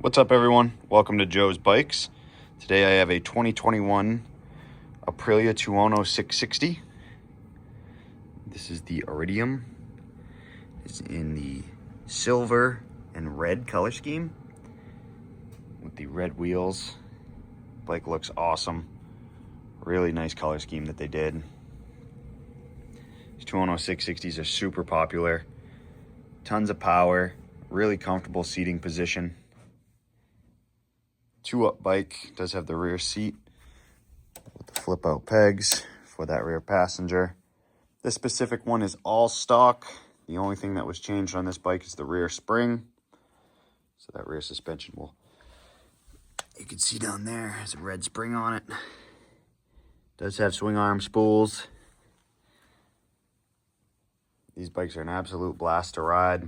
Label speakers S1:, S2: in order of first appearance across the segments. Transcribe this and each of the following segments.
S1: What's up, everyone? Welcome to Joe's Bikes. Today I have a 2021 Aprilia Tuono 660. This is the Iridium. It's in the silver and red color scheme with the red wheels. Bike looks awesome. Really nice color scheme that they did. These Tuono 660s are super popular. Tons of power, really comfortable seating position. Two-up bike, does have the rear seat with the flip-out pegs for that rear passenger. This specific one is all stock. The only thing that was changed on this bike is the rear spring. So that rear suspension you can see down there, has a red spring on it. Does have swing arm spools. These bikes are an absolute blast to ride.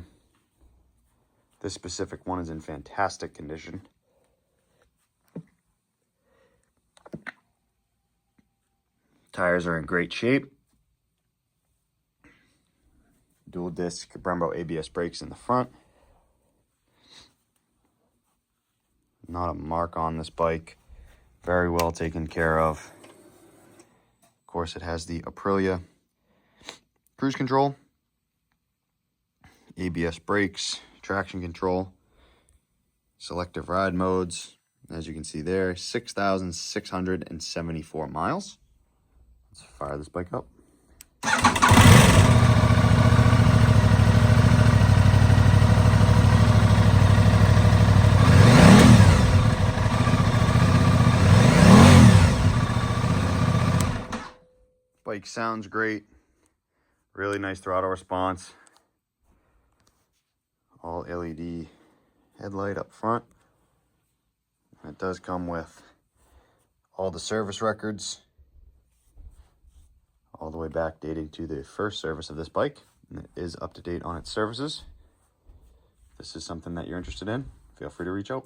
S1: This specific one is in fantastic condition. Tires are in great shape. Dual disc Brembo ABS brakes in the front. Not a mark on this bike. Very well taken care of. Of course, it has the Aprilia cruise control, ABS brakes, traction control, selective ride modes. As you can see there, 6,674 miles. Let's fire this bike up. Bike sounds great. Really nice throttle response. All LED headlight up front. It does come with all the service records, all the way back dating to the first service of this bike, and it is up to date on its services. If this is something that you're interested in, feel free to reach out.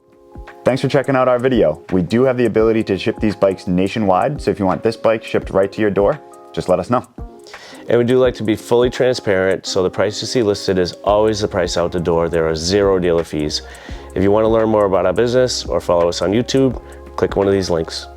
S1: Thanks for checking out our video. We do have the ability to ship these bikes nationwide, so if you want this bike shipped right to your door, just let us know.
S2: And we do like to be fully transparent, so the price you see listed is always the price out the door. There are zero dealer fees. If you want to learn more about our business or follow us on YouTube, click one of these links.